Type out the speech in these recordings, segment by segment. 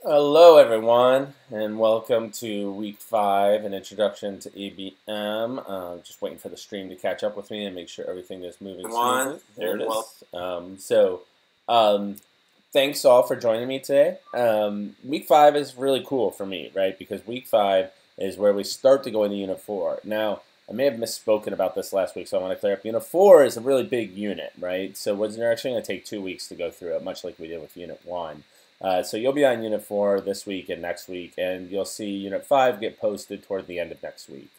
Hello, everyone, and welcome to week 5, an introduction to ABM. Just waiting for the stream to catch up with me and make sure everything is moving smoothly. There it is. Thanks all for joining me today. Week 5 is really cool for me, right? Because week 5 is where we start to go into Unit 4. Now, I may have misspoken about this last week, so I want to clear up. Unit 4 is a really big unit, right? So we're actually going to take 2 weeks to go through it, much like we did with Unit 1. So you'll be on Unit 4 this week and next week, and you'll see Unit 5 get posted toward the end of next week.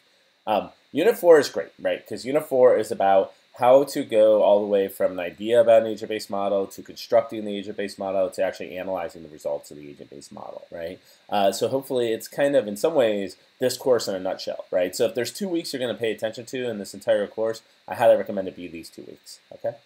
Unit 4 is great, right? Because Unit 4 is about how to go all the way from an idea about an agent-based model to constructing the agent-based model to actually analyzing the results of the agent-based model, right? So hopefully it's kind of, in some ways, this course in a nutshell, right? So if there's 2 weeks you're going to pay attention to in this entire course, I highly recommend it be these 2 weeks, okay?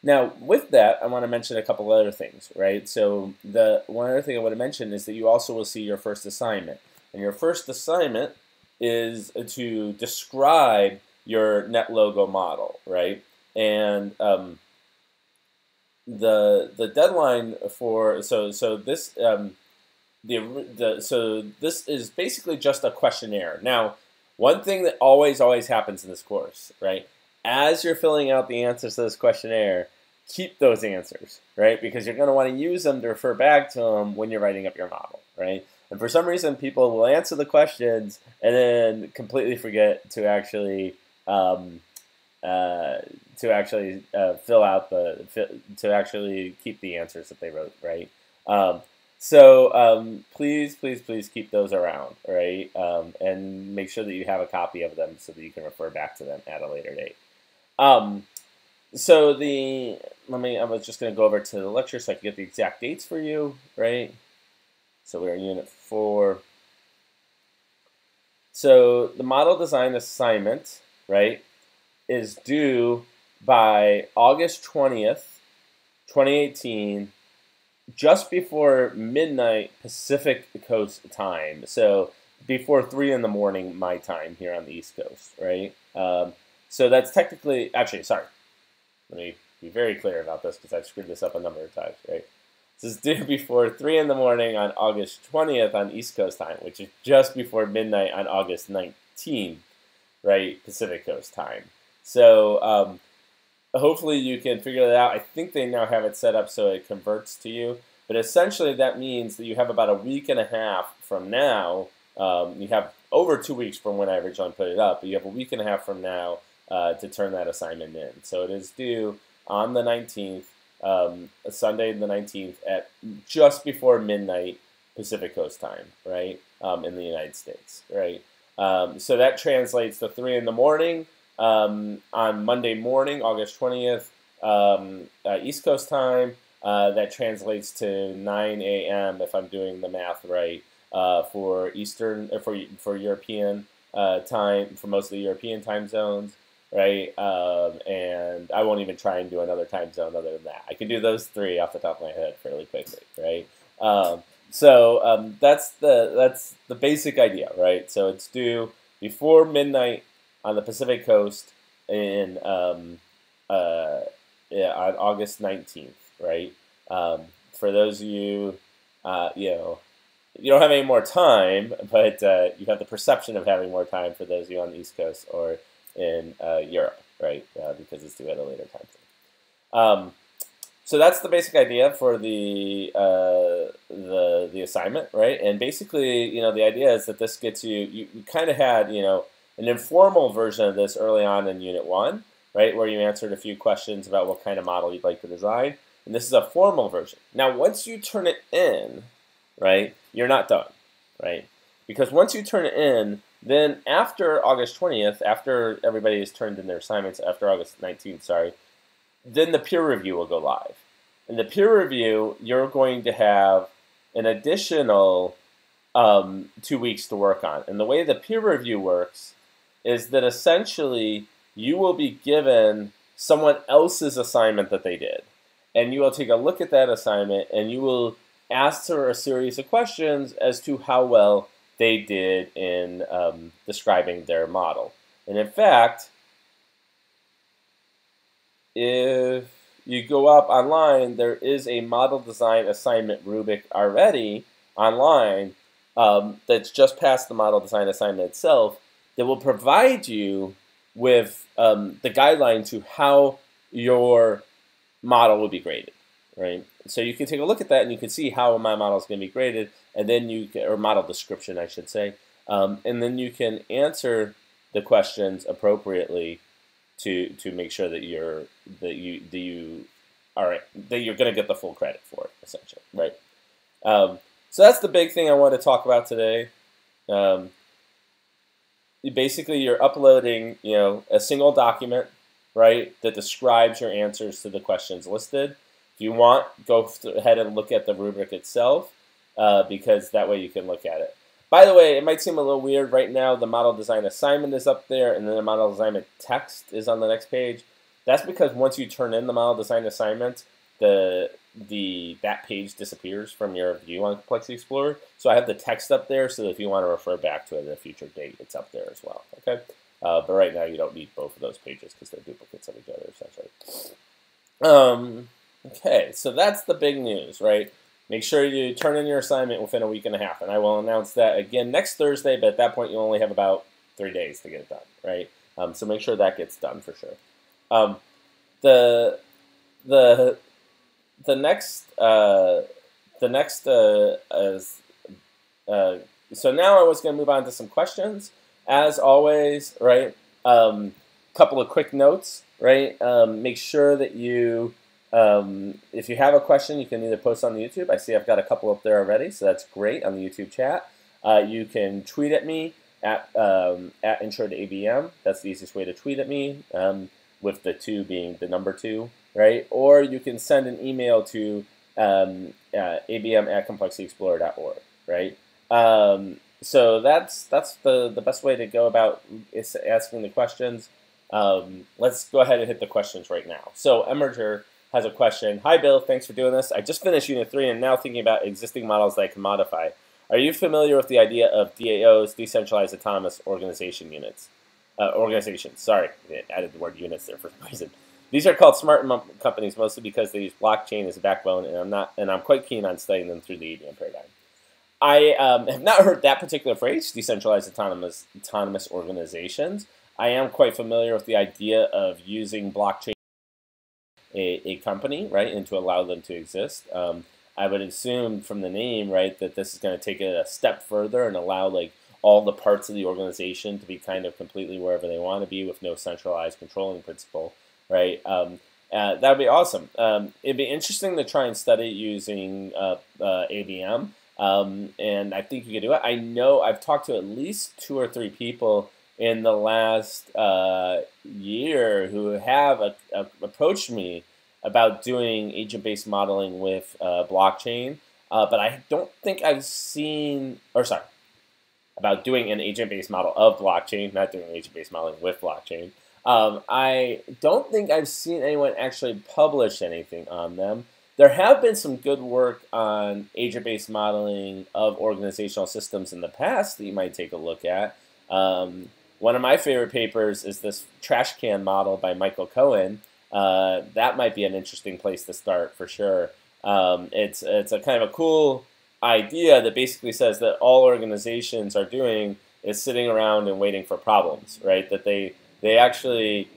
Now, with that, I want to mention a couple other things, right? So the one other thing I want to mention is that you also will see your first assignment. And your first assignment is to describe your net logo model, right? And the deadline for so this this is basically just a questionnaire. Now, one thing that always happens in this course, right? As you're filling out the answers to this questionnaire, keep those answers, right? Because you're going to want to use them to refer back to them when you're writing up your model, right? And for some reason, people will answer the questions and then completely forget to actually fill out to actually keep the answers that they wrote, right? Please keep those around, right? And make sure that you have a copy of them so that you can refer back to them at a later date. I was just going to go over to the lecture so I can get the exact dates for you, right? So we're in Unit 4. So the model design assignment, right, is due by August 20th, 2018, just before midnight Pacific Coast time. So before 3 in the morning my time here on the East Coast, right? So that's technically, actually, sorry. Let me be very clear about this because I've screwed this up a number of times, right? This is due before 3 in the morning on August 20th on East Coast time, which is just before midnight on August 19th, right, Pacific Coast time. So hopefully you can figure that out. I think they now have it set up so it converts to you. But essentially that means that you have about a week and a half from now. You have over 2 weeks from when I originally put it up, but you have a week and a half from now to turn that assignment in. So it is due on the 19th, Sunday the 19th at just before midnight Pacific Coast time, right, in the United States, right? So that translates to 3 in the morning on Monday morning, August 20th, East Coast time. That translates to 9 a.m. if I'm doing the math right for Eastern for European time, for most of the European time zones, right? And I won't even try and do another time zone other than that. I can do those 3 off the top of my head fairly quickly, right? That's the basic idea, right? So it's due before midnight on the Pacific Coast on August 19th, right? For those of you, you don't have any more time, but you have the perception of having more time for those of you on the East Coast or in Europe, right? Because it's due at a later time frame. So that's the basic idea for the assignment, right? And basically, the idea is that this gets you kind of had, an informal version of this early on in Unit 1, right, where you answered a few questions about what kind of model you'd like to design. And this is a formal version. Now, once you turn it in, right, you're not done, right? Because once you turn it in, then after August 20th, after everybody has turned in their assignments, after August 19th, sorry, then the peer review will go live. In the peer review, you're going to have an additional 2 weeks to work on. And the way the peer review works is that essentially you will be given someone else's assignment that they did. And you will take a look at that assignment and you will answer a series of questions as to how well they did in describing their model. And in fact, if you go up online, there is a model design assignment rubric already online that's just past the model design assignment itself that will provide you with the guideline to how your model will be graded, right? So you can take a look at that and you can see how my model is going to be graded, and then you can, or model description, I should say, and then you can answer the questions appropriately to make sure that you're going to get the full credit for it, essentially, right? So that's the big thing I want to talk about today. Basically, you're uploading, a single document, right, that describes your answers to the questions listed. If you want, go ahead and look at the rubric itself, because that way you can look at it. By the way, it might seem a little weird right now. The model design assignment is up there, and then the model assignment text is on the next page. That's because once you turn in the model design assignment, that page disappears from your view on Complexity Explorer. So I have the text up there, so that if you want to refer back to it at a future date, it's up there as well. Okay, but right now you don't need both of those pages because they're duplicates of each other, essentially. Okay, so that's the big news, right? Make sure you turn in your assignment within a week and a half, and I will announce that again next Thursday. But at that point, you only have about 3 days to get it done, right? So make sure that gets done for sure. The next so now I was going to move on to some questions, as always, right? Couple of quick notes, right? Make sure that you, if you have a question, you can either post on the YouTube. I see I've got a couple up there already, so that's great on the YouTube chat. You can tweet at me at intro to ABM. That's the easiest way to tweet at me, with the 2 being the number 2. Right? Or you can send an email to abm@complexityexplorer.org, right? So that's the best way to go about asking the questions. Let's go ahead and hit the questions right now. So Emerger has a question. Hi, Bill. Thanks for doing this. I just finished Unit 3 and now thinking about existing models that I can modify. Are you familiar with the idea of DAOs, Decentralized Autonomous Organization Units? Organizations. Sorry, I added the word units there for some reason. These are called smart companies mostly because they use blockchain as a backbone, and I'm quite keen on studying them through the ABM paradigm. I have not heard that particular phrase, decentralized autonomous organizations. I am quite familiar with the idea of using blockchain a company, right, and to allow them to exist. I would assume from the name, right, that this is going to take it a step further and allow all the parts of the organization to be kind of completely wherever they want to be with no centralized controlling principle. Right, that would be awesome. It'd be interesting to try and study using ABM, and I think you could do it. I know I've talked to at least 2 or 3 people in the last year who have approached me about doing agent-based modeling with blockchain, but I don't think I've seen, or sorry, about doing an agent-based model of blockchain, not doing agent-based modeling with blockchain. I don't think I've seen anyone actually publish anything on them. There have been some good work on agent-based modeling of organizational systems in the past that you might take a look at. One of my favorite papers is this trash can model by Michael Cohen. That might be an interesting place to start for sure. It's a kind of a cool idea that basically says that all organizations are doing is sitting around and waiting for problems, right? That they actually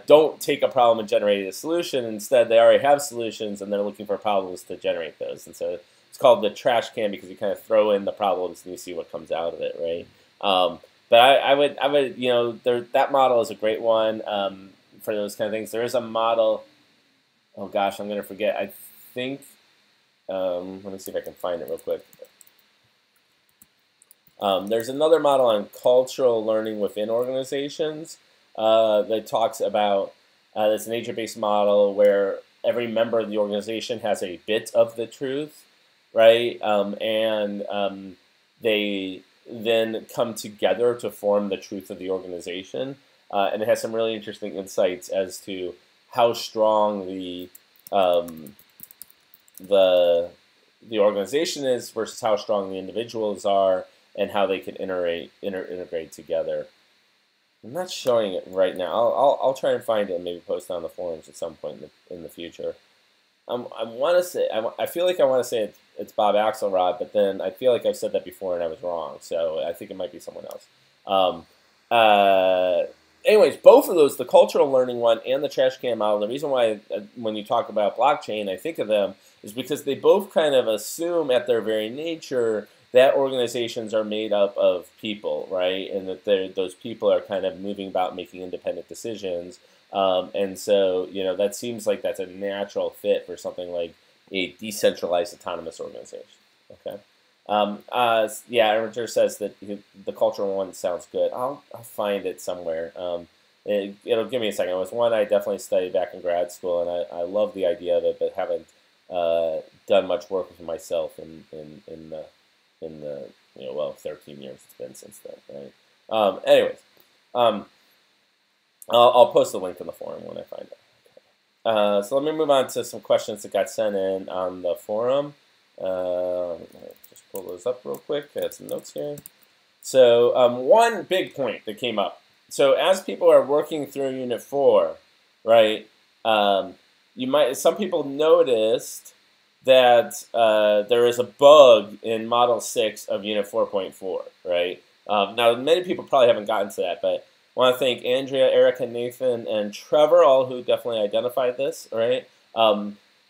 don't take a problem and generate a solution. Instead, they already have solutions, and they're looking for problems to generate those. And so it's called the trash can because you kind of throw in the problems and you see what comes out of it, right? But I would, that model is a great one for those kind of things. There is a model. Oh gosh, I'm gonna forget. I think. Let me see if I can find it real quick. There's another model on cultural learning within organizations that talks about, it's an agent-based model where every member of the organization has a bit of the truth, right? They then come together to form the truth of the organization. And it has some really interesting insights as to how strong the organization is versus how strong the individuals are, and how they can integrate together. I'm not showing it right now. I'll try and find it and maybe post it on the forums at some point in the future. I want to say I feel like I want to say it's Bob Axelrod, but then I feel like I've said that before and I was wrong. So I think it might be someone else. Um, anyways, both of those, the cultural learning one and the trash can model, the reason why when you talk about blockchain, I think of them is because they both kind of assume at their very nature that organizations are made up of people, right? And that those people are kind of moving about making independent decisions. And so, that seems like that's a natural fit for something like a decentralized autonomous organization. Okay. Yeah, Armiger says that the cultural one sounds good. I'll find it somewhere. It'll give me a second. It was one I definitely studied back in grad school, and I love the idea of it, but haven't done much work with myself in the 13 years it's been since then, right? Anyways, I'll post the link in the forum when I find it. So let me move on to some questions that got sent in on the forum. Just pull those up real quick. I had some notes here. So one big point that came up. So as people are working through Unit 4, right, some people noticed that there is a bug in Model 6 of Unit 4.4, right? Now, many people probably haven't gotten to that, but I want to thank Andrea, Erica, Nathan, and Trevor, all who definitely identified this, right?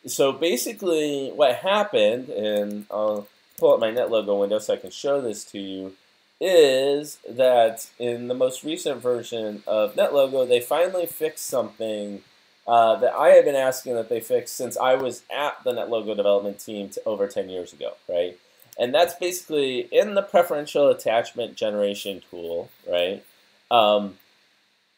So basically what happened, and I'll pull up my NetLogo window so I can show this to you, is that in the most recent version of NetLogo, they finally fixed something that I have been asking that they fix since I was at the NetLogo development team over 10 years ago, right? And that's basically in the preferential attachment generation tool, right?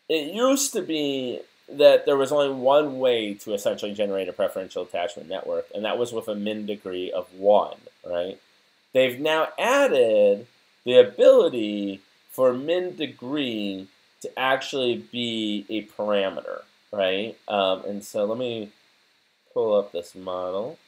It used to be that there was only one way to essentially generate a preferential attachment network, and that was with a min degree of 1, right? They've now added the ability for min degree to actually be a parameter, right? And so let me pull up this model.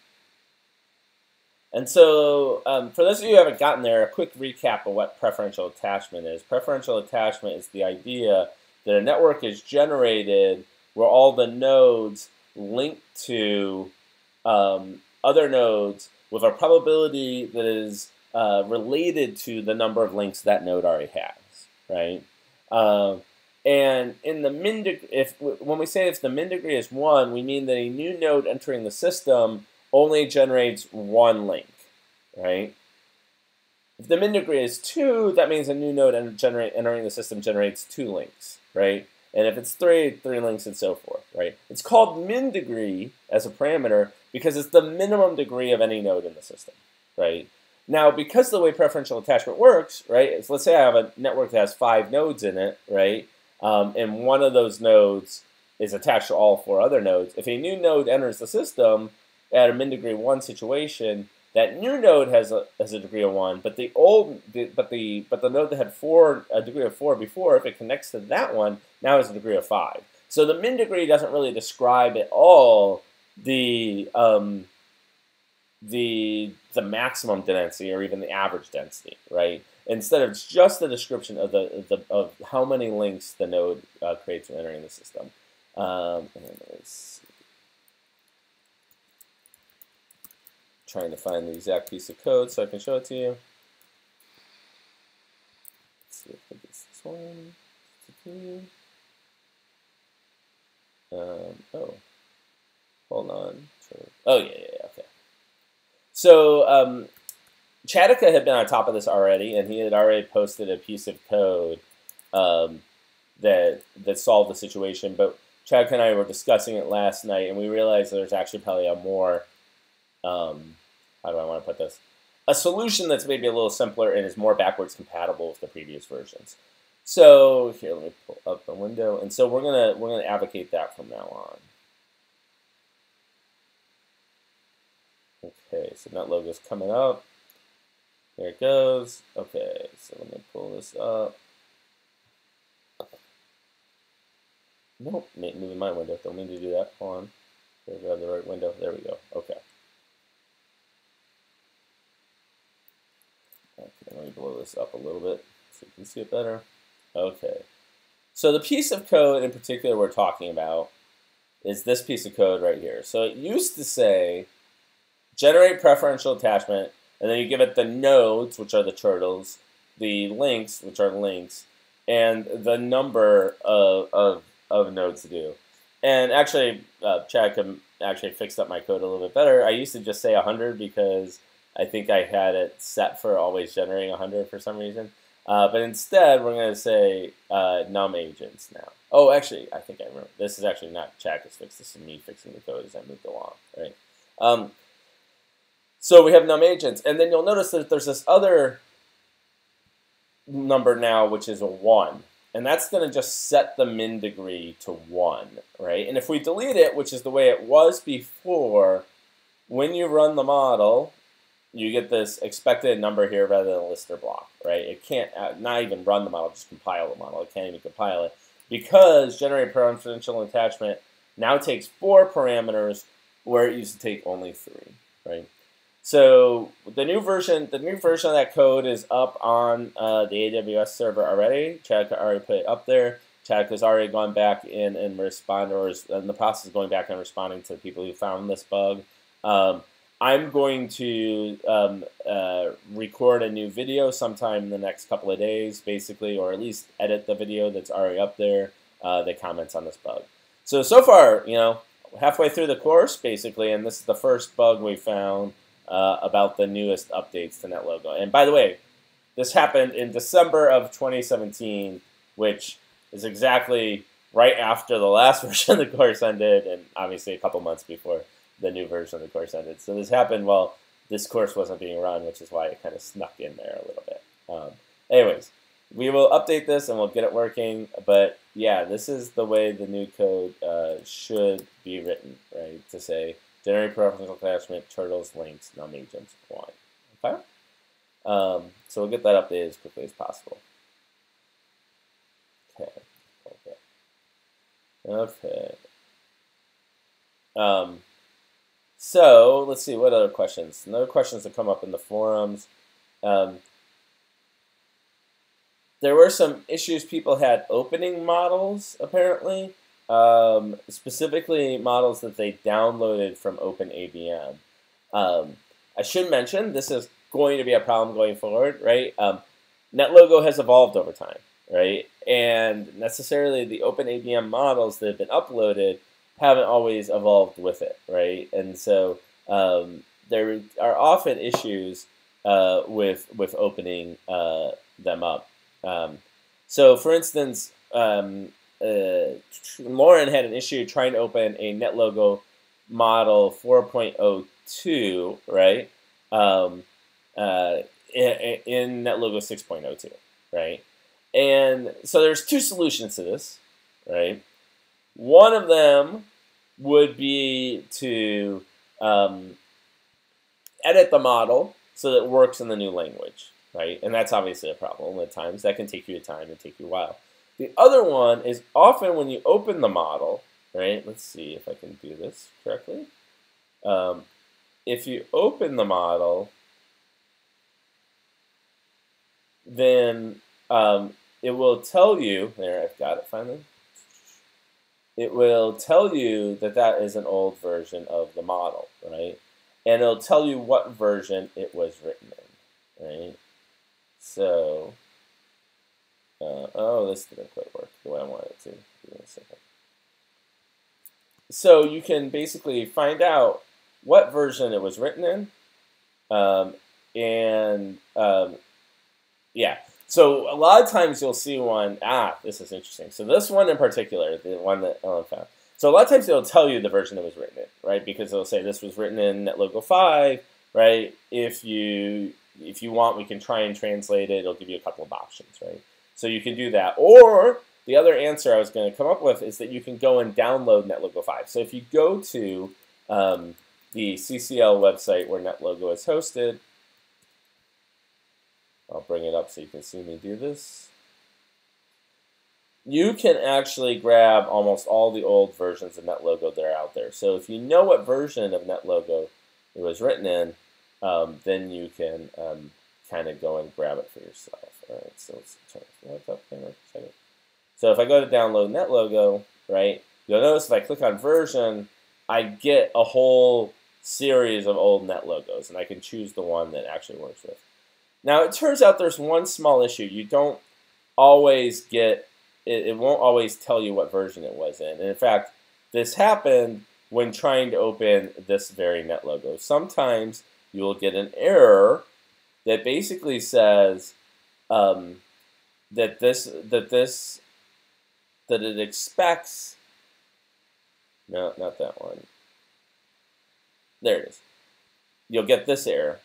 And so for those of you who haven't gotten there, a quick recap of what preferential attachment is. Preferential attachment is the idea that a network is generated where all the nodes link to other nodes with a probability that is related to the number of links that node already has, right? And in the min degree, when we say if the min degree is 1, we mean that a new node entering the system only generates 1 link, right? If the min degree is 2, that means a new node entering the system generates 2 links, right? And if it's 3 links and so forth, right? It's called min degree as a parameter because it's the minimum degree of any node in the system, right? Now, because of the way preferential attachment works, right, is let's say I have a network that has 5 nodes in it, right, and one of those nodes is attached to all 4 other nodes. If a new node enters the system at a min degree 1 situation, that new node has a degree of 1, but the node that had a degree of 4 before, if it connects to that one, now has a degree of 5. So the min degree doesn't really describe at all the maximum density or even the average density, right? Instead of it's just the description of how many links the node creates when entering the system. Trying to find the exact piece of code so I can show it to you. Let's see if I think it's this one. Oh, hold on. Oh yeah, okay. So Chadika had been on top of this already, and he had already posted a piece of code that solved the situation. But Chadika and I were discussing it last night, and we realized there's actually probably a more how do I want to put this? A solution that's maybe a little simpler and is more backwards compatible with the previous versions. So here, let me pull up the window, and so we're gonna advocate that from now on. Okay, so that logo's coming up. There it goes. Okay, so let me pull this up. Nope, moving my window. Don't mean to do that. Hold on. There we go, the right window. There we go. Okay. Okay, let me blow this up a little bit so you can see it better. Okay. So the piece of code in particular we're talking about is this piece of code right here. So it used to say generate preferential attachment, and then you give it the nodes, which are the turtles, the links, which are links, and the number of nodes to do. And actually, Chad actually fixed up my code a little bit better. I used to just say 100 because I think I had it set for always generating 100 for some reason. But instead, we're going to say num agents now. Oh, actually, I think I remember. This is actually not Chad has fixed. This is me fixing the code as I moved along, right? So we have num agents, and then you'll notice that there's this other number now, which is a 1. And that's going to just set the min degree to 1, right? And if we delete it, which is the way it was before, when you run the model, you get this expected number here rather than a lister block, right? It can't not even run the model, just compile the model. It can't even compile it because generate preferential attachment now takes 4 parameters where it used to take only 3, right? So the new version of that code is up on the AWS server already. Chad already put it up there. Chad has already gone back in and responded, or is in the process of going back and responding to the people who found this bug. I'm going to record a new video sometime in the next couple of days, basically, or at least edit the video that's already up there that comments on this bug. So far, halfway through the course, basically, and this is the first bug we found about the newest updates to NetLogo. And by the way, this happened in December of 2017, which is exactly right after the last version of the course ended, and obviously a couple months before the new version of the course ended. So this happened while this course wasn't being run, which is why it kind of snuck in there a little bit. Anyways, we will update this and we'll get it working. But yeah, this is the way the new code should be written, right? To say generate preferential attachment, turtles, links, num agents, 1. Okay? So we'll get that updated as quickly as possible. Okay. So let's see, what other questions? Another questions that come up in the forums. There were some issues people had opening models, apparently. Specifically models that they downloaded from OpenABM. I should mention this is going to be a problem going forward, right? NetLogo has evolved over time, right? And necessarily the OpenABM models that have been uploaded haven't always evolved with it, right? And so there are often issues with opening them up. So for instance, Lauren had an issue trying to open a NetLogo model 4.02, right? In NetLogo 6.02, right? And so there's 2 solutions to this, right? One of them would be to edit the model so that it works in the new language, right? And that's obviously a problem at times. That can take you time and take you a while. The other one is often when you open the model, right? Let's see if I can do this correctly. If you open the model, then it will tell you, there, I've got it finally. It will tell you that that is an old version of the model, right? And it'll tell you what version it was written in, right? So, oh, this didn't quite work the way I wanted it to. Give me a second. So you can basically find out what version it was written in, yeah. So a lot of times you'll see one, this is interesting. So this one in particular, the one that Ellen found. So a lot of times it'll tell you the version it was written in, right? Because it'll say this was written in NetLogo 5, right? If you want, we can try and translate it. It'll give you a couple of options, right? So you can do that. Or the other answer I was going to come up with is that you can go and download NetLogo 5. So if you go to the CCL website where NetLogo is hosted, I'll bring it up so you can see me do this. You can actually grab almost all the old versions of NetLogo that are out there. So if you know what version of NetLogo it was written in, then you can kind of go and grab it for yourself. All right, so let's turn this up here for a second. So if I go to download NetLogo, right, you'll notice if I click on version, I get a whole series of old net logos, and I can choose the one that actually works with. Now, it turns out there's one small issue. You don't always get, it won't always tell you what version it was in. And in fact, this happened when trying to open this very net logo. Sometimes you will get an error that basically says that it expects, no, not that one. There it is. You'll get this error,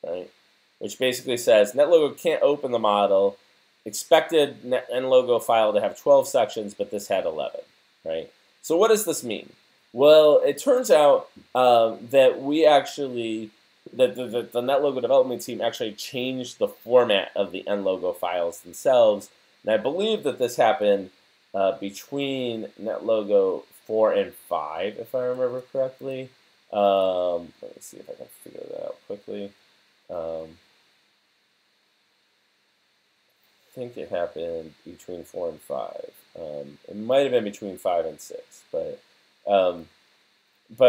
right? Which basically says NetLogo can't open the model. Expected NLogo file to have 12 sections, but this had 11, right? So what does this mean? Well, it turns out that we actually, that the NetLogo development team actually changed the format of the NLogo files themselves. And I believe that this happened between NetLogo 4 and 5, if I remember correctly. Let me see if I can figure that out quickly. I think it happened between 4 and 5. It might have been between 5 and 6, but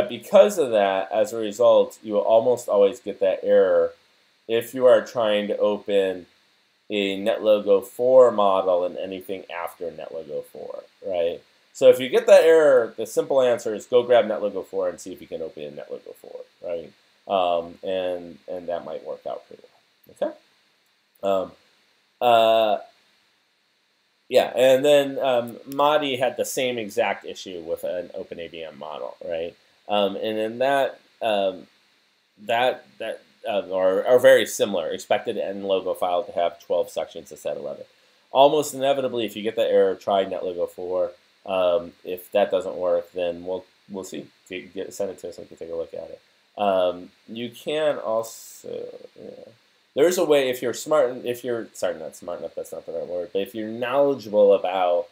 because of that, as a result, you will almost always get that error if you are trying to open a NetLogo 4 model and anything after NetLogo 4, right? So if you get that error, the simple answer is go grab NetLogo 4 and see if you can open NetLogo 4, right? And that might work out pretty well, okay? Yeah, and then Madi had the same exact issue with an open ABM model, right? And in that, or very similar, expected NLogo file to have 12 sections instead of 11. Almost inevitably, if you get that error, try NetLogo 4. If that doesn't work, then we'll see. Send it to us and we can take a look at it. You can also, there's a way, if you're smart, sorry, not smart enough, that's not the right word, but if you're knowledgeable about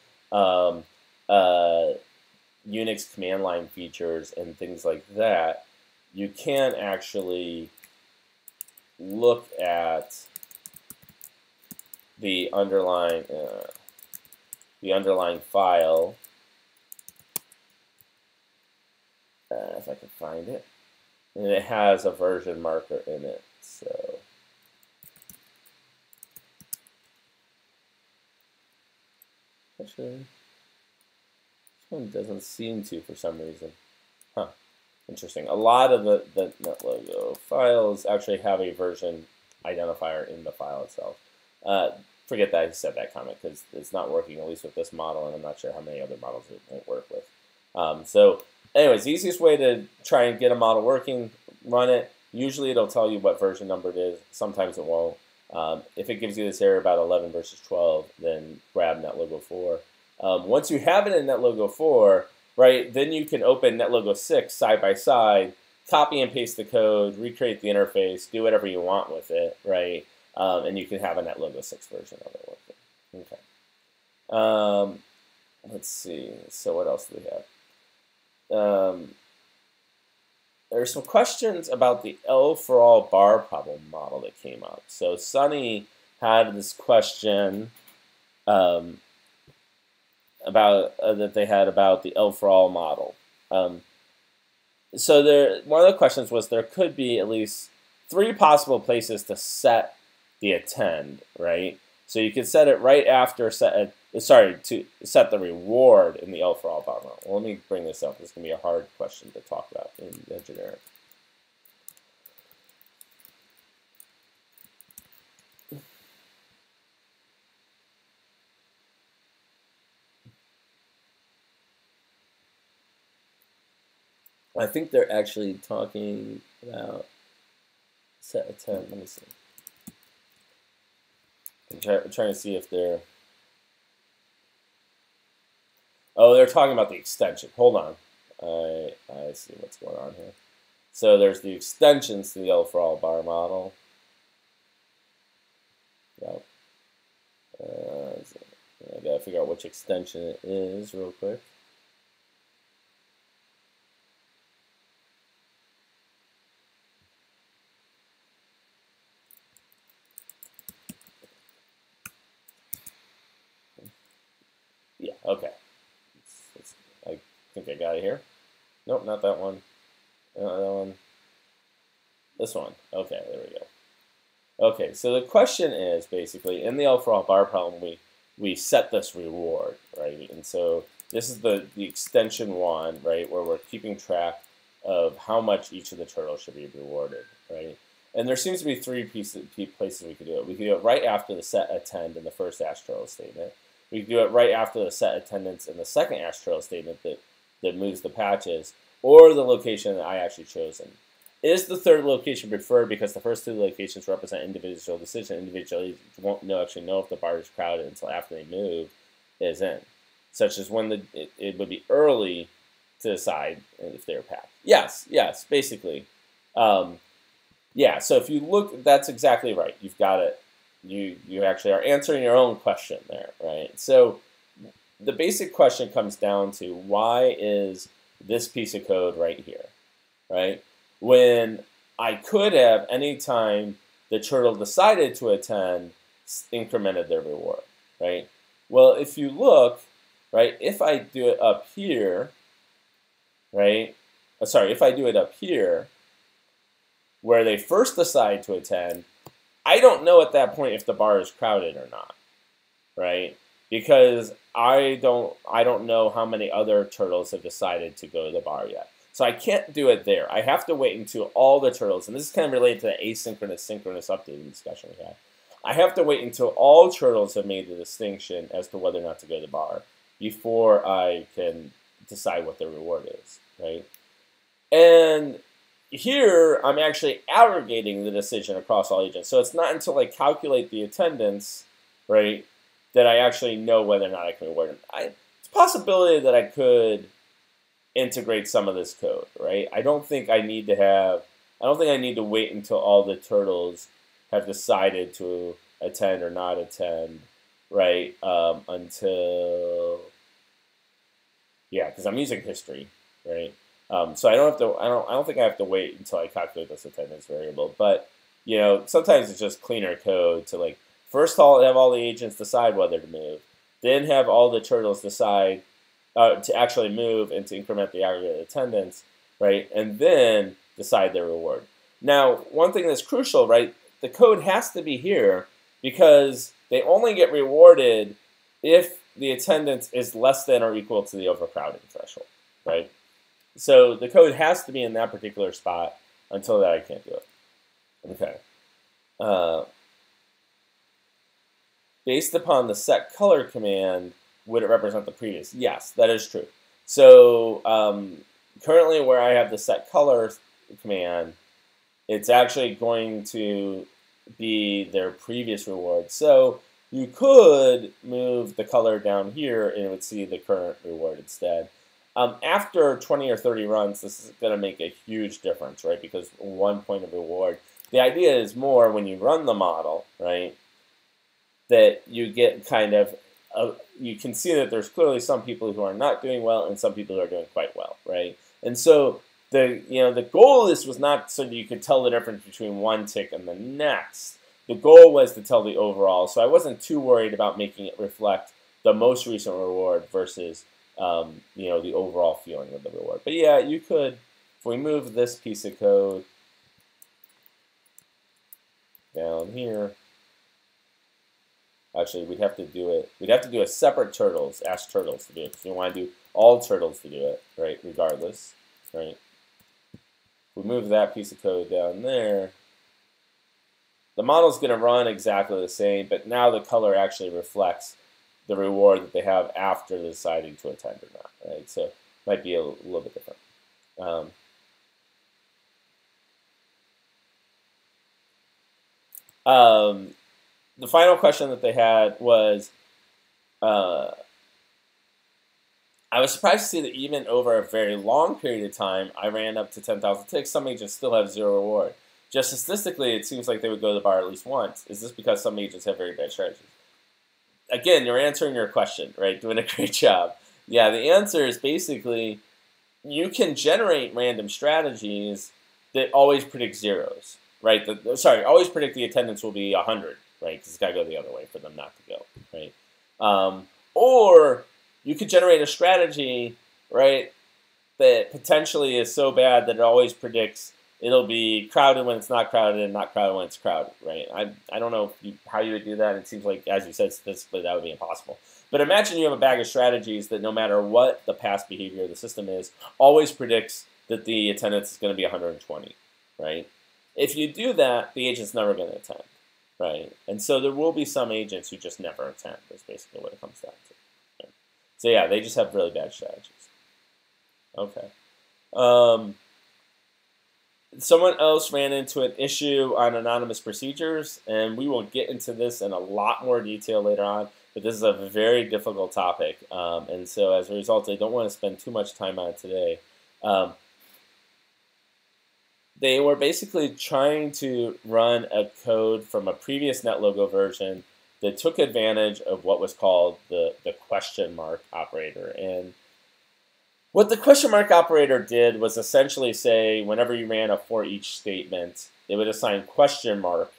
Unix command line features and things like that, you can actually look at the underlying file, if I can find it, and it has a version marker in it. So actually, this one doesn't seem to for some reason. Huh. Interesting. A lot of the NetLogo files actually have a version identifier in the file itself. Forget that I said that comment because it's not working, at least with this model, and I'm not sure how many other models it won't work with. So anyways, the easiest way to try and get a model working, run it. Usually it'll tell you what version number it is. Sometimes it won't. If it gives you this error about 11 versus 12, then grab NetLogo 4. Once you have it in NetLogo 4, right, then you can open NetLogo 6 side by side, copy and paste the code, recreate the interface, do whatever you want with it, right? And you can have a NetLogo 6 version of it working. Okay. Let's see. So what else do we have? There's some questions about the L for all bar problem model that came up. So Sunny had this question about that they had about the L for all model. So one of the questions was there could be at least 3 possible places to set the attend, right? So you could set it right after to set the reward in the L for all bar model. Well, let me bring this up. This is going to be a hard question to talk about in the generic. I think they're actually talking about set attend. Let me see. I'm trying to see if they're... Oh, they're talking about the extension. Hold on. I see what's going on here. So there's the extensions to the L for all bar model. Yep. I gotta figure out which extension it is real quick. Yeah, okay. I I got it here. Nope, not that one. Not that one. This one. Okay, there we go. Okay, so the question is basically in the overall bar problem, we set this reward, right? And so this is the extension one, right, where we're keeping track of how much each of the turtles should be rewarded, right? And there seems to be three places we could do it. We could do it right after the set attend in the first ask turtle statement. We could do it right after the set attendance in the second ask turtle statement that moves the patches, or the location that I actually chosen. Is the third location preferred because the first two locations represent individual decision? Individuals won't actually know if the bar is crowded until after they move is in, such as when it would be early to decide if they're packed. Yes, basically. Yeah, so if you look, that's exactly right. You've got it. You actually are answering your own question there, right? So the basic question comes down to, why is this piece of code right here, right? When I could have, any time the turtle decided to attend, incremented their reward, right? Well, if you look, right, if I do it up here, right? Sorry, if I do it up here, where they first decide to attend, I don't know at that point if the bar is crowded or not, right? Because I don't know how many other turtles have decided to go to the bar yet. So I can't do it there. I have to wait until all the turtles, and this is kind of related to the asynchronous, synchronous updating discussion we had. I have to wait until all turtles have made the distinction as to whether or not to go to the bar before I can decide what the reward is, right? And here, I'm actually aggregating the decision across all agents. So it's not until I calculate the attendance, right, that I actually know whether or not I can reward them. It's a possibility that I could integrate some of this code, right? I don't think I need to wait until all the turtles have decided to attend or not attend, right? Until, yeah, because I'm using history, right? So I don't think I have to wait until I calculate this attendance variable. But sometimes it's just cleaner code to first have all the agents decide whether to move, then have all the turtles decide to actually move and to increment the aggregate attendance, right? And then decide their reward. Now, one thing that's crucial, right? The code has to be here because they only get rewarded if the attendance is less than or equal to the overcrowding threshold, right? So the code has to be in that particular spot. Until that, I can't do it. Okay. Based upon the set color command, would it represent the previous? Yes, that is true. So currently where I have the set color command, it's actually going to be their previous reward. So you could move the color down here and it would see the current reward instead. After 20 or 30 runs, this is going to make a huge difference, right? Because 1 point of reward. The idea is more when you run the model, right, that you get kind of, you can see that there's clearly some people who are not doing well and some people who are doing quite well, right? And so the goal of this was not so that you could tell the difference between one tick and the next. The goal was to tell the overall. So I wasn't too worried about making it reflect the most recent reward versus the overall feeling of the reward. But yeah, you could, if we move this piece of code down here, actually we'd have to do a separate ask turtles to do it, because we want to do all turtles to do it, right, regardless, right? We move that piece of code down there. The model's going to run exactly the same, but now the color actually reflects the reward that they have after deciding to attend or not, right? So it might be a little bit different. The final question that they had was, I was surprised to see that even over a very long period of time, I ran up to 10,000 ticks. Some agents still have 0 reward. Just statistically, it seems like they would go to the bar at least once. Is this because some agents have very bad strategies? Again, you're answering your question, right? Doing a great job. Yeah, the answer is basically you can generate random strategies that always predict zeros, right? Always predict the attendance will be 100, right? Because it's got to go the other way for them not to go, right? Or you could generate a strategy, right, that potentially is so bad that it always predicts it'll be crowded when it's not crowded and not crowded when it's crowded, right? I don't know how you would do that. It seems like, as you said, statistically that would be impossible. But imagine you have a bag of strategies that no matter what the past behavior of the system is, always predicts that the attendance is going to be 120, right? If you do that, the agent's never going to attend, right? And so there will be some agents who just never attend. That's basically what it comes down to. Right? So yeah, they just have really bad strategies. Okay. Someone else ran into an issue on anonymous procedures, and we will get into this in a lot more detail later on, but this is a very difficult topic, and so as a result, I don't want to spend too much time on it today. They were basically trying to run a code from a previous NetLogo version that took advantage of what was called the question mark operator. And what the question mark operator did was essentially say whenever you ran a for each statement, it would assign question mark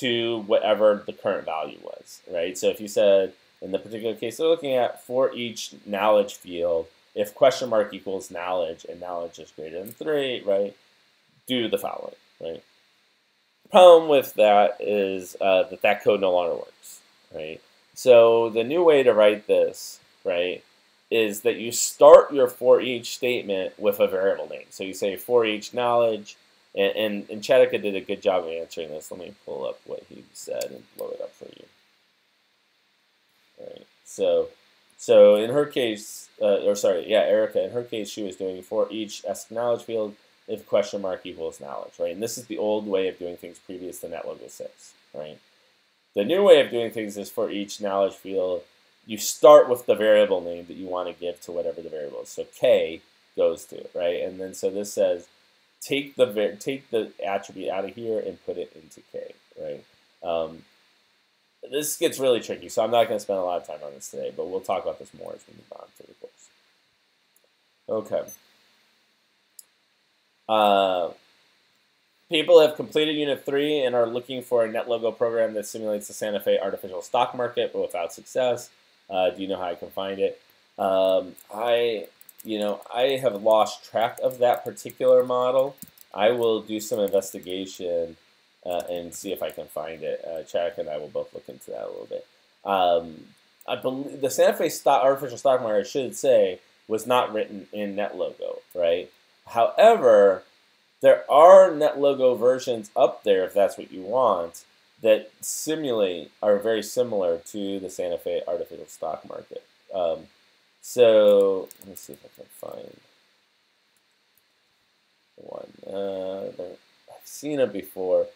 to whatever the current value was, right? So if you said, in the particular case they're looking at, for each knowledge field, if question mark equals knowledge and knowledge is greater than 3, right, do the following, right? The problem with that is that code no longer works, right? So the new way to write this, right, is that you start your for each statement with a variable name. So you say for each knowledge, and Chadika did a good job of answering this. Let me pull up what he said and blow it up for you. All right. So in her case, Erica, in her case, she was doing for each knowledge field if question mark equals knowledge, right? And this is the old way of doing things previous to NetLogo 6, right? The new way of doing things is for each knowledge field, you start with the variable name that you want to give to whatever the variable is. So K goes to it, right? And then so this says take the attribute out of here and put it into K, right? This gets really tricky, so I'm not going to spend a lot of time on this today, but we'll talk about this more as we move on through the course. Okay. People have completed Unit 3 and are looking for a NetLogo program that simulates the Santa Fe artificial stock market, but without success. Do you know how I can find it? I have lost track of that particular model. I will do some investigation and see if I can find it. Chadwick and I will both look into that a little bit. I believe the Santa Fe artificial stock market, I should say, was not written in NetLogo, right? However, there are NetLogo versions up there, if that's what you want, that are very similar to the Santa Fe artificial stock market. So let me see if I can find one. I've seen it before.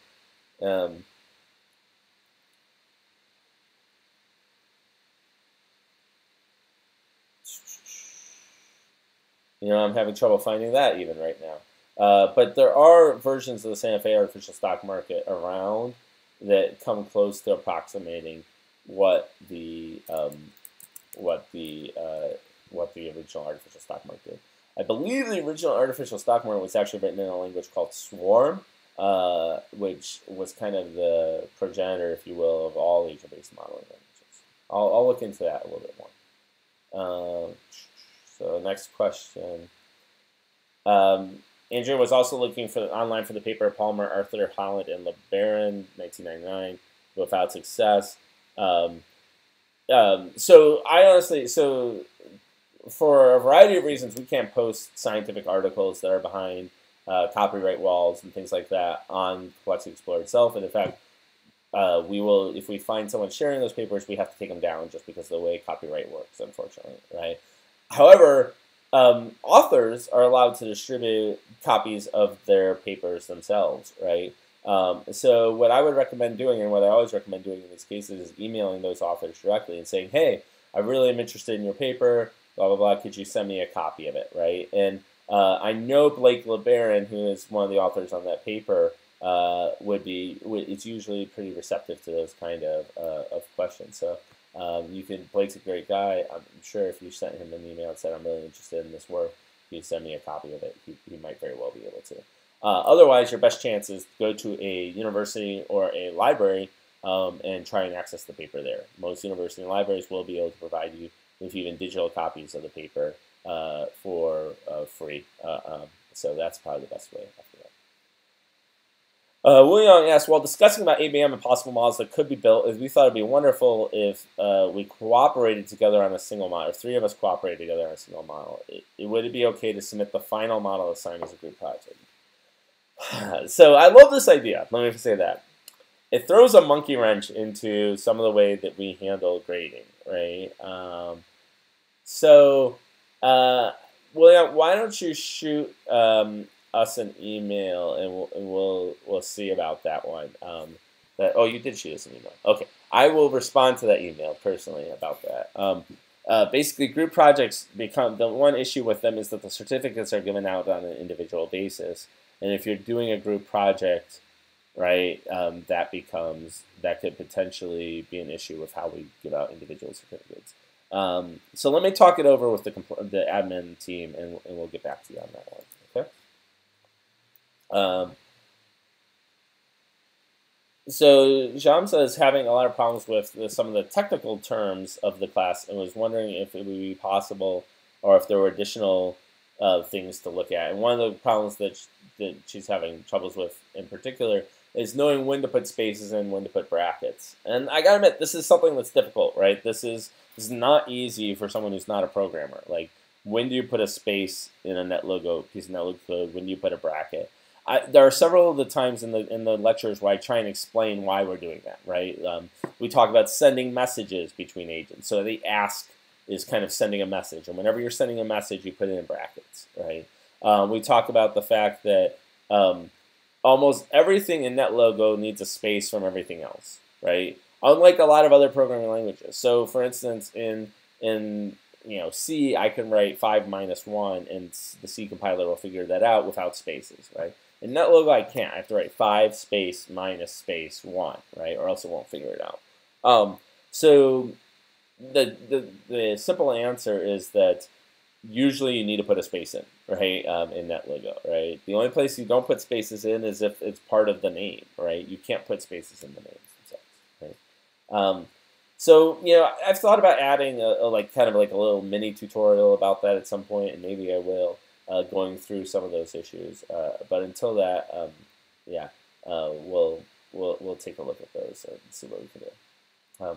I'm having trouble finding that even right now. But there are versions of the Santa Fe artificial stock market around that come close to approximating what the original artificial stock market did. I believe the original artificial stock market was actually written in a language called Swarm, which was kind of the progenitor, if you will, of all agent-based modeling languages. I'll look into that a little bit more. So next question. Andrea was also looking online for the paper Palmer, Arthur, Holland, and LeBaron, 1999, without success. So for a variety of reasons, we can't post scientific articles that are behind copyright walls and things like that on Complexity Explorer itself. And in fact, we will, if we find someone sharing those papers, we have to take them down just because of the way copyright works, unfortunately, right? However, authors are allowed to distribute copies of their papers themselves, right? So what I would recommend doing, and what I always recommend doing in these cases, is emailing those authors directly and saying, hey, I really am interested in your paper, blah, blah, blah, could you send me a copy of it, right? And I know Blake LeBaron, who is one of the authors on that paper, it's usually pretty receptive to those kind of questions. So Blake's a great guy. I'm sure if you sent him an email and said, I'm really interested in this work, he'd send me a copy of it. He might very well be able to. Otherwise, your best chance is to go to a university or a library and try and access the paper there. Most university and libraries will be able to provide you with even digital copies of the paper free. So that's probably the best way after that. William asks, while discussing about ABM and possible models that could be built, we thought it'd be wonderful if we cooperated together on a single model, or 3 of us cooperated together on a single model. Would it be okay to submit the final model assigned as a group project? So I love this idea. Let me say that. It throws a monkey wrench into some of the way that we handle grading, right? William, why don't you shoot us an email, and we'll see about that one. Oh, you did shoot us an email. Okay, I will respond to that email personally about that. Basically, group projects become the one issue with them is that the certificates are given out on an individual basis, and if you're doing a group project, right, that could potentially be an issue with how we give out individual certificates. So let me talk it over with the admin team, and we'll get back to you on that one. Okay. So Jean says having a lot of problems with some of the technical terms of the class, and was wondering if it would be possible, or if there were additional things to look at. And one of the problems that she's having troubles with in particular is knowing when to put spaces and when to put brackets. And I gotta admit, this is something that's difficult, right? This is not easy for someone who's not a programmer. Like, when do you put a space in a piece of NetLogo code? When do you put a bracket? There are several of the times in the lectures where I try and explain why we're doing that, right? We talk about sending messages between agents. So the ask is kind of sending a message, and whenever you're sending a message, you put it in brackets, right? We talk about the fact that almost everything in NetLogo needs a space from everything else, right? Unlike a lot of other programming languages. So, for instance, in C, I can write 5 minus 1, and the C compiler will figure that out without spaces, right? In NetLogo, I can't. I have to write 5 space minus space 1, right? Or else it won't figure it out. So the simple answer is that usually you need to put a space in, right? In NetLogo, right? The only place you don't put spaces in is if it's part of the name, right? You can't put spaces in the names themselves, right? So I've thought about adding kind of a little mini tutorial about that at some point, and maybe I will, going through some of those issues. But until that, we'll take a look at those and see what we can do.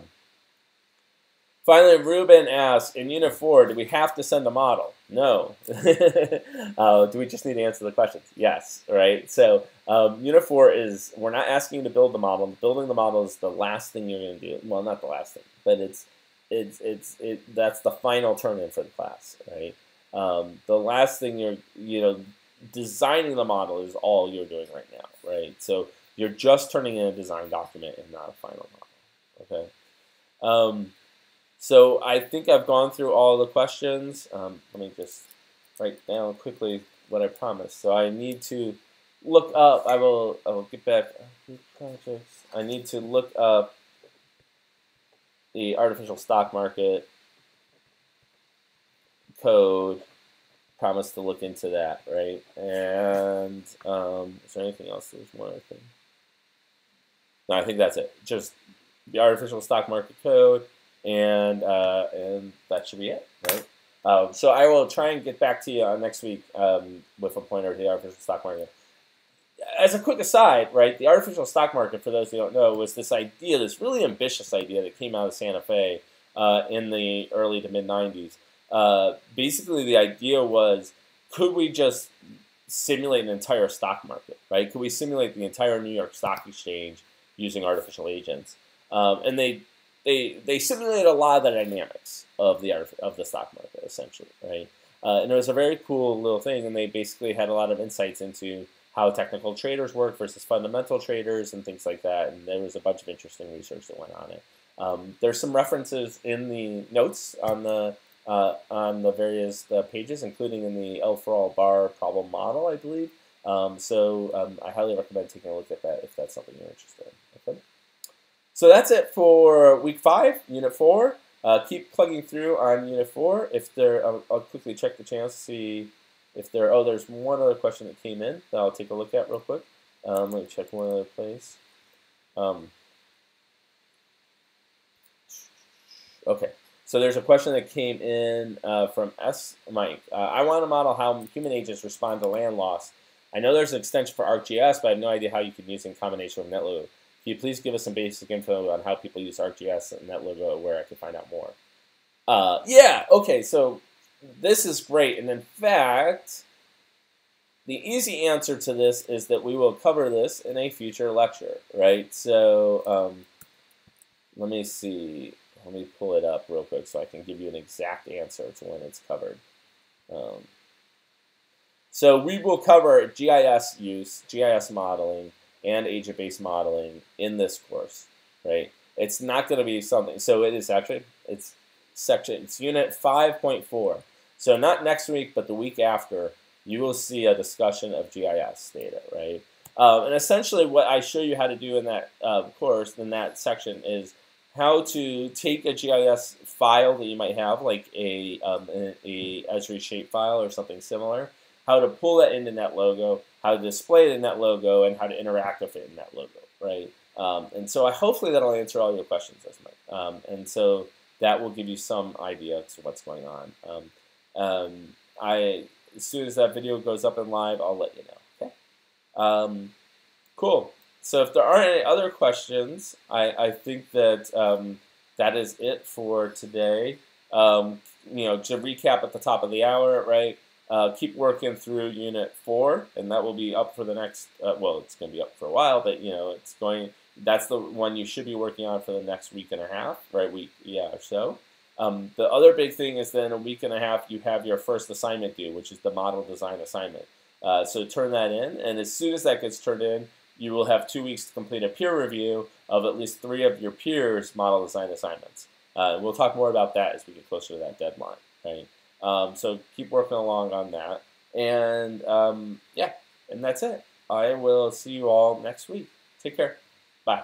Finally, Ruben asks, in Unit 4, do we have to send a model? No. Do we just need to answer the questions? Yes, right? So Unit 4 is, we're not asking you to build the model. Building the model is the last thing you're going to do. Well, not the last thing, but that's the final turn-in for the class, right? The last thing designing the model is all you're doing right now, right? So you're just turning in a design document and not a final model, okay? So I think I've gone through all the questions. Let me just write down quickly what I promised. So I need to look up. I will get back. Projects. I need to look up the artificial stock market code. Promise to look into that, right? And is there anything else? There's one other thing. No, I think that's it. Just the artificial stock market code. And that should be it, right? So I will try and get back to you next week with a pointer to the artificial stock market. As a quick aside, right, the artificial stock market, for those who don't know, was this idea, this really ambitious idea that came out of Santa Fe in the early to mid-90s. Basically, the idea was, could we just simulate an entire stock market, right? Could we simulate the entire New York Stock Exchange using artificial agents? And they simulated a lot of the dynamics of the stock market, essentially, right? And it was a very cool little thing, and they basically had a lot of insights into how technical traders work versus fundamental traders and things like that. And there was a bunch of interesting research that went on it. There's some references in the notes on the various pages, including in the L for all bar problem model, I believe. So I highly recommend taking a look at that if that's something you're interested in. Okay. So that's it for week 5, Unit 4. Keep plugging through on Unit 4. If there, I'll quickly check the channel to see if there. Oh, there's one other question that came in that I'll take a look at real quick. Let me check one other place. Okay. So there's a question that came in from S. Mike. I want to model how human agents respond to land loss. I know there's an extension for ArcGIS, but I have no idea how you can use it in combination with NetLogo. Can you please give us some basic info on how people use ArcGIS and NetLogo, where I can find out more? Yeah, okay, so this is great. And in fact, the easy answer to this is that we will cover this in a future lecture, right? So let me see. Let me pull it up real quick so I can give you an exact answer to when it's covered. So we will cover GIS use, GIS modeling, and agent-based modeling in this course, right? It's not going to be something. So it is actually it's unit 5.4. So not next week, but the week after, you will see a discussion of GIS data, right? And essentially, what I show you how to do in that course, in that section, is how to take a GIS file that you might have, like a Esri shape file or something similar, how to pull that into NetLogo, how to display it in NetLogo, and how to interact with it in NetLogo, right? And so hopefully that'll answer all your questions, Esmite. And so that will give you some idea as to what's going on. As soon as that video goes up and live, I'll let you know. Okay. Cool. So if there aren't any other questions, I think that that is it for today. To recap at the top of the hour, right? Keep working through Unit 4, and that will be up for the next. Well, it's going to be up for a while, but it's going. That's the one you should be working on for the next week and a half, right? Or so. The other big thing is that in a week and a half, you have your first assignment due, which is the model design assignment. So turn that in, and as soon as that gets turned in, you will have 2 weeks to complete a peer review of at least 3 of your peers' model design assignments. We'll talk more about that as we get closer to that deadline, right? So keep working along on that. And yeah, and that's it. I will see you all next week. Take care. Bye.